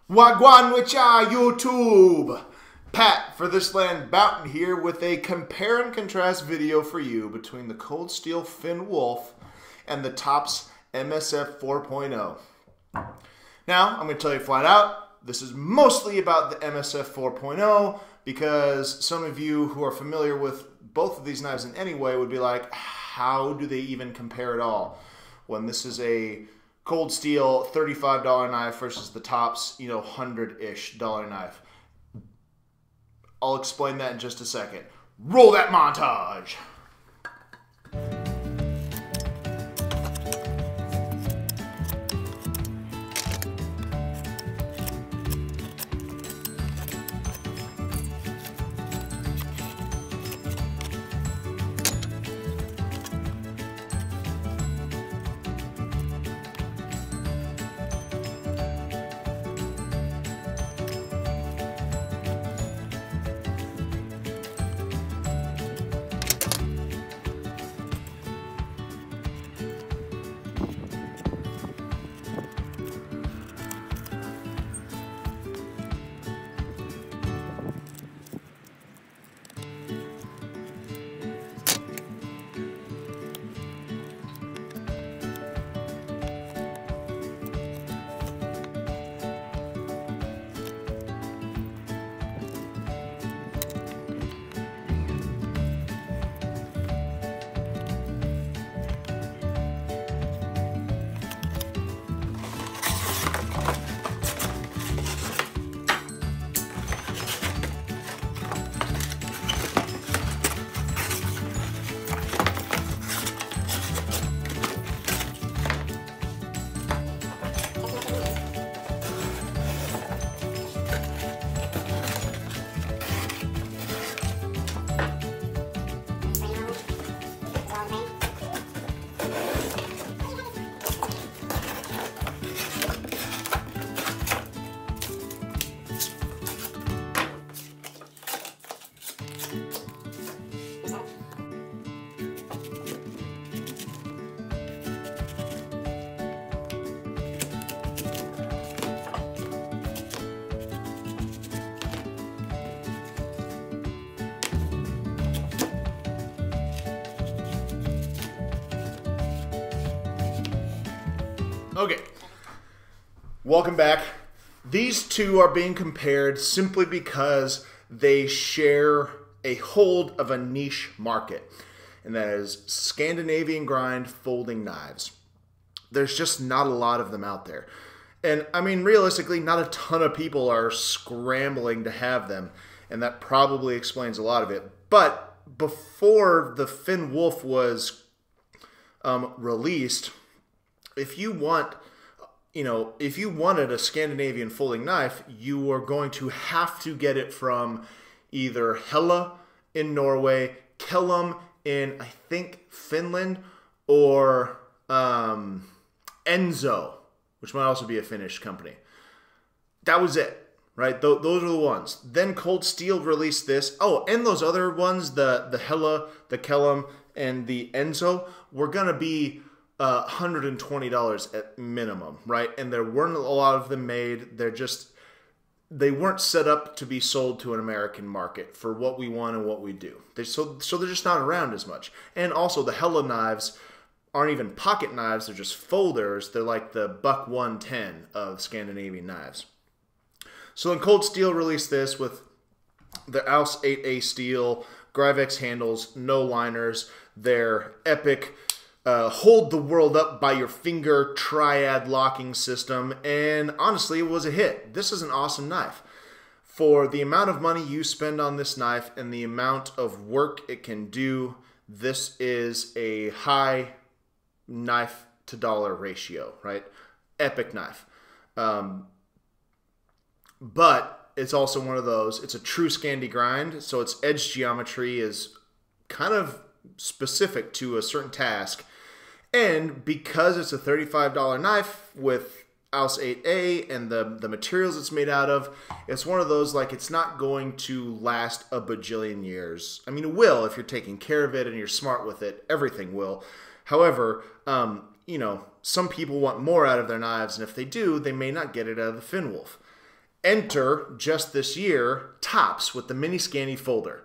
Wagwan Wicha YouTube! Pat for This Land Boughton here with a compare and contrast video for you between the Cold Steel Finn Wolf and the Topps MSF 4.0. Now, I'm going to tell you flat out, this is mostly about the MSF 4.0 because some of you who are familiar with both of these knives in any way would be like, how do they even compare at all? When this is a Cold Steel $35 knife versus the Topps, $100-ish knife. I'll explain that in just a second. Roll that montage! Okay, welcome back. These two are being compared simply because they share a hold of a niche market, and that is Scandinavian grind folding knives. There's just not a lot of them out there. And I mean, realistically, not a ton of people are scrambling to have them, and that probably explains a lot of it. But before the Finn Wolf was released, if you wanted a Scandinavian folding knife, you were going to have to get it from either Hella in Norway, Kellum in, I think, Finland, or Enzo, which might also be a Finnish company. That was it, right? Those are the ones. Then Cold Steel released this. Oh, and those other ones, the Hella, the Kellum, and the Enzo, were going to be $120 at minimum, right? And there weren't a lot of them made. They weren't set up to be sold to an American market for what we want and what we do. So they're just not around as much. And also the Hella knives aren't even pocket knives. They're just folders. They're like the Buck 110 of Scandinavian knives. So then Cold Steel released this with the Aus 8A steel, Grivex handles, no liners, their epic hold the world up by your finger triad locking system, and honestly, it was a hit. This is an awesome knife. For the amount of money you spend on this knife and the amount of work it can do, this is a high knife to dollar ratio, right? Epic knife. But it's also one of those, it's a true Scandi grind, so its edge geometry is kind of specific to a certain task. And because it's a $35 knife with Aus 8A and the materials it's made out of, it's one of those, like, it's not going to last a bajillion years. I mean, it will if you're taking care of it and you're smart with it. Everything will. However, you know, some people want more out of their knives, and if they do, they may not get it out of the Finn Wolf. enter, just this year, tops with the mini Scandi folder.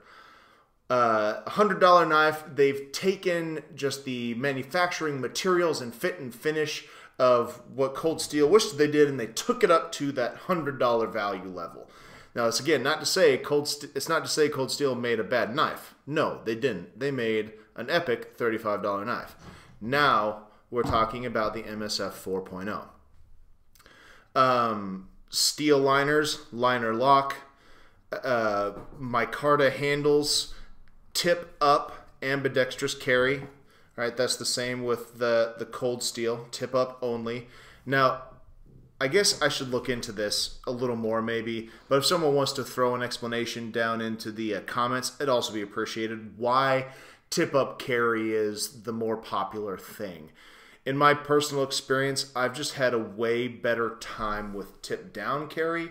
$100 knife. They've taken just the manufacturing materials and fit and finish of what Cold Steel wished they did, and they took it up to that $100 value level. Now, it's again not to say Cold Steel made a bad knife. No, they didn't. They made an epic $35 knife. Now we're talking about the MSF 4.0. Steel liners, liner lock, micarta handles, tip up, ambidextrous carry. Right, that's the same with the Cold Steel, tip up only. Now, I guess I should look into this a little more maybe, but if someone wants to throw an explanation down into the comments, it'd also be appreciated why tip up carry is the more popular thing. In my personal experience, I've just had a way better time with tip down carry.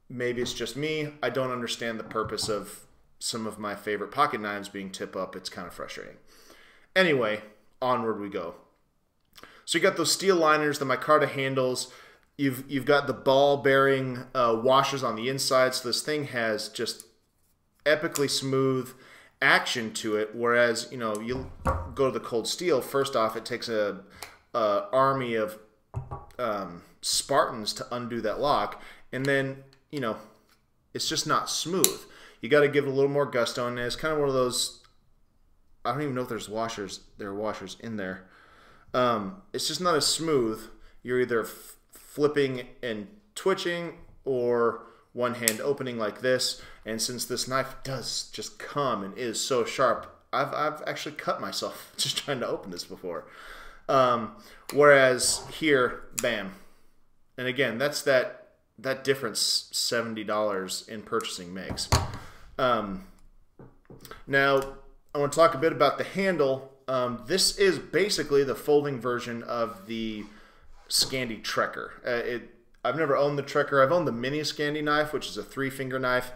Maybe it's just me. I don't understand the purpose of some of my favorite pocket knives being tip up. It's kind of frustrating. Anyway, onward we go. So you got those steel liners, the micarta handles. You've got the ball bearing washers on the inside. So this thing has just epically smooth action to it. Whereas, you know, you go to the Cold Steel. First off, it takes a army of Spartans to undo that lock, and then, you know, it's just not smooth. You got to give it a little more gusto, and it's kind of one of those. I don't even know if there's washers. There are washers in there. It's just not as smooth. You're either flipping and twitching, or one hand opening like this. And since this knife does just come and is so sharp, I've actually cut myself just trying to open this before. Whereas here, bam. And again, that's that difference $70 in purchasing makes. Now, I want to talk a bit about the handle. This is basically the folding version of the Scandi Trekker. I've never owned the Trekker. I've owned the mini Scandi knife, which is a 3-finger knife,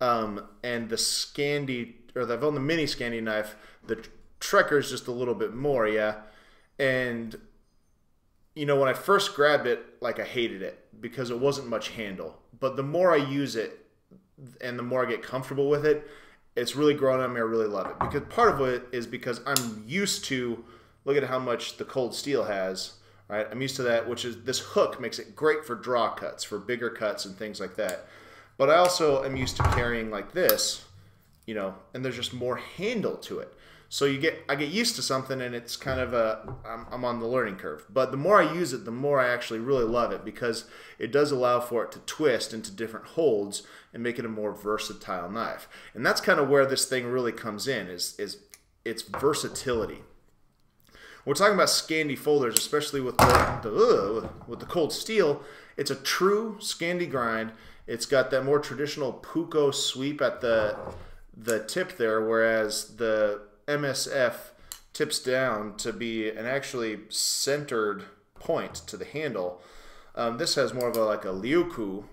and the Scandi, or I've owned the mini Scandi knife. The Trekker is just a little bit more, yeah. And you know, when I first grabbed it, like, I hated it because it wasn't much handle. But the more I use it, and the more I get comfortable with it, it's really grown on me. I really love it. Because part of it is because I'm used to, look at how much the Cold Steel has, right? I'm used to that, which is, this hook makes it great for draw cuts, for bigger cuts and things like that. But I also am used to carrying like this, you know, and there's just more handle to it. So I get used to something, and it's kind of I'm on the learning curve. But the more I use it, the more I actually really love it, because it does allow for it to twist into different holds and make it a more versatile knife. And that's kind of where this thing really comes in, is its versatility. We're talking about Scandi folders, especially with the Cold Steel. It's a true Scandi grind. It's got that more traditional puko sweep at the tip there, whereas the MSF tips down to be an actually centered point to the handle. This has more of like a Liuku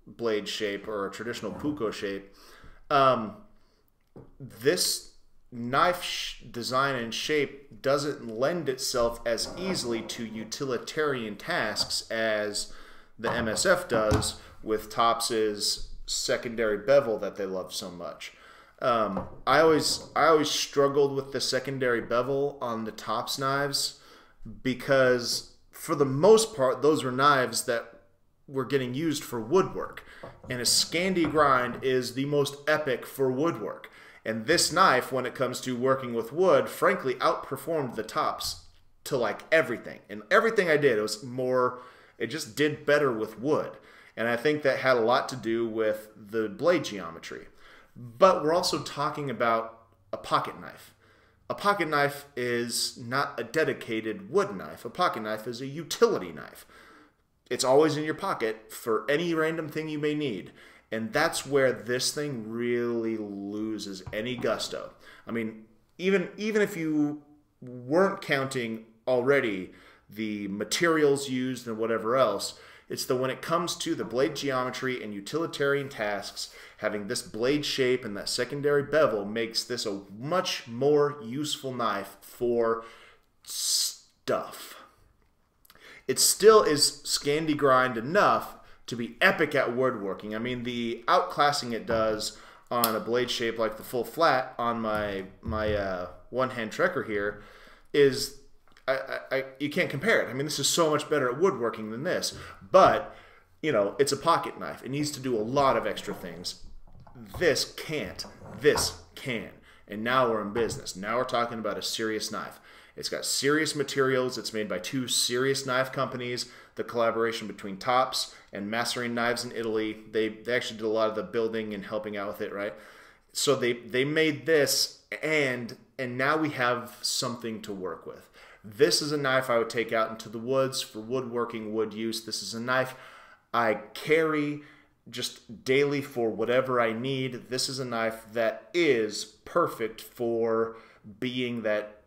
blade shape, or a traditional puko shape. This knife design and shape doesn't lend itself as easily to utilitarian tasks as the MSF does with Topps' secondary bevel that they love so much. I always struggled with the secondary bevel on the Topps knives, because for the most part those were knives that were getting used for woodwork, and a Scandi grind is the most epic for woodwork. And this knife, when it comes to working with wood, frankly outperformed the Topps to like everything. And everything I did, it just did better with wood. And I think that had a lot to do with the blade geometry. But we're also talking about a pocket knife. A pocket knife is not a dedicated wood knife. A pocket knife is a utility knife. It's always in your pocket for any random thing you may need. And that's where this thing really loses any gusto. I mean, even if you weren't counting already the materials used and whatever else, it's when it comes to the blade geometry and utilitarian tasks, having this blade shape and that secondary bevel makes this a much more useful knife for stuff. It still is Scandi grind enough to be epic at woodworking. I mean, the outclassing it does on a blade shape like the full flat on my one-hand trekker here is you can't compare it. I mean, this is so much better at woodworking than this. But, you know, it's a pocket knife. It needs to do a lot of extra things. This can't. This can. And now we're in business. Now we're talking about a serious knife. It's got serious materials. It's made by two serious knife companies. The collaboration between Tops and Masserine Knives in Italy. They actually did a lot of the building and helping out with it, right? So they made this, and now we have something to work with. This is a knife I would take out into the woods for woodworking, wood use. This is a knife I carry just daily for whatever I need. This is a knife that is perfect for being that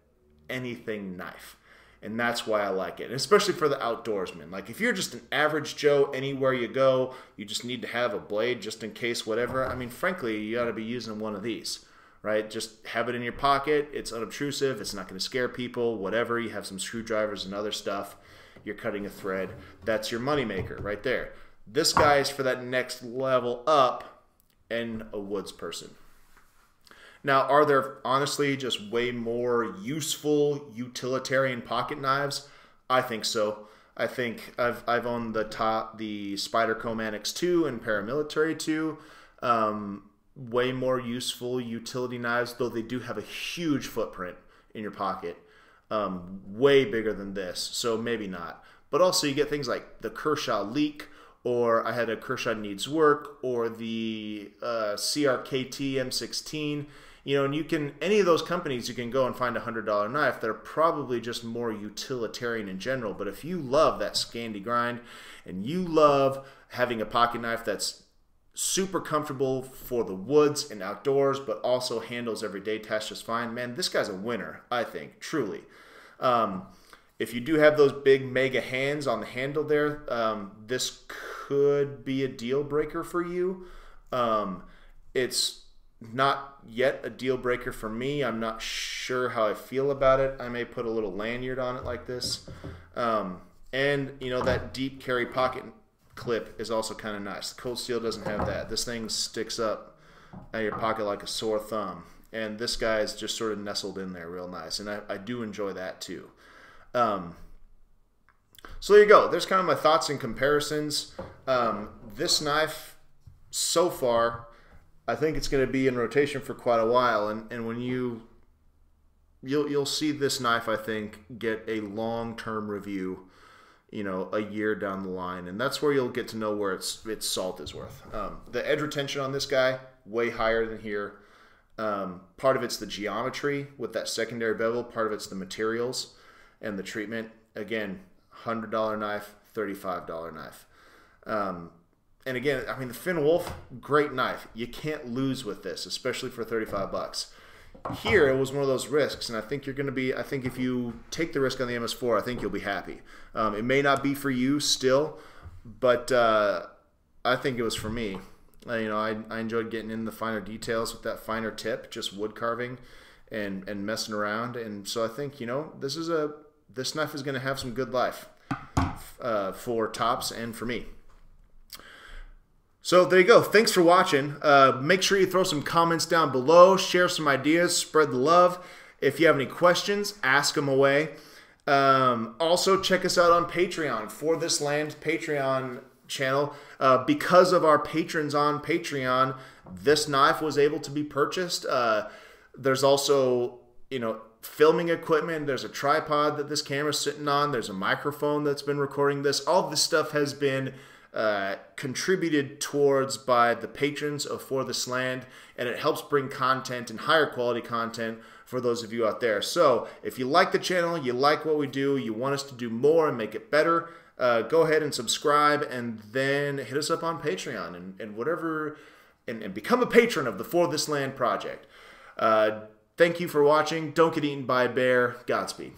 anything knife. And that's why I like it, and especially for the outdoorsman. Like if you're just an average Joe, anywhere you go, you just need to have a blade just in case whatever. I mean, frankly, you ought to be using one of these, right? Just have it in your pocket. It's unobtrusive. It's not going to scare people, whatever. You have some screwdrivers and other stuff. You're cutting a thread. That's your moneymaker right there. This guy is for that next level up and a woods person. Now, are there honestly just way more useful utilitarian pocket knives? I think so. I think I've owned the Spyderco Manix 2 and Paramilitary 2. Way more useful utility knives, though they do have a huge footprint in your pocket. Way bigger than this, so maybe not. But also you get things like the Kershaw Leak, or I had a Kershaw Needs Work, or the CRKT M16. You know, and you can, any of those companies, you can go and find a $100 knife that are probably just more utilitarian in general. But if you love that Scandi grind and you love having a pocket knife that's super comfortable for the woods and outdoors, but also handles everyday tasks just fine, man, this guy's a winner, I think, truly. If you do have those big mega hands on the handle there, this could be a deal breaker for you. It's not yet a deal breaker for me. I'm not sure how I feel about it. I may put a little lanyard on it like this. And, you know, that deep carry pocket clip is also kind of nice. Cold Steel doesn't have that. This thing sticks up out of your pocket like a sore thumb. And this guy is just sort of nestled in there real nice. And I do enjoy that too. So there you go. There's kind of my thoughts and comparisons. This knife, so far, I think it's going to be in rotation for quite a while, and when you'll see this knife, I think, get a long-term review, you know, a year down the line, and that's where you'll get to know where its salt is worth. The edge retention on this guy, way higher than here. Part of it's the geometry with that secondary bevel. Part of it's the materials and the treatment. Again, $100 knife, $35 knife. And again, I mean, the Finn Wolf, great knife. You can't lose with this, especially for 35 bucks. Here, it was one of those risks, and I think you're going to be, I think if you take the risk on the MS4, I think you'll be happy. It may not be for you still, but I think it was for me. You know, I enjoyed getting in the finer details with that finer tip, just wood carving and messing around. And so I think, you know, this knife is going to have some good life for Tops and for me. So there you go. Thanks for watching. Make sure you throw some comments down below. Share some ideas. Spread the love. If you have any questions, ask them away. Also, check us out on Patreon, For This Land Patreon channel. Because of our patrons on Patreon, this knife was able to be purchased. There's also, you know, filming equipment. There's a tripod that this camera's sitting on. There's a microphone that's been recording this. All this stuff has been contributed towards by the patrons of For This Land, and it helps bring content and higher quality content for those of you out there. So if you like the channel, you like what we do, you want us to do more and make it better, go ahead and subscribe, and then hit us up on Patreon and whatever, and become a patron of the For This Land project. Thank you for watching. Don't get eaten by a bear. Godspeed.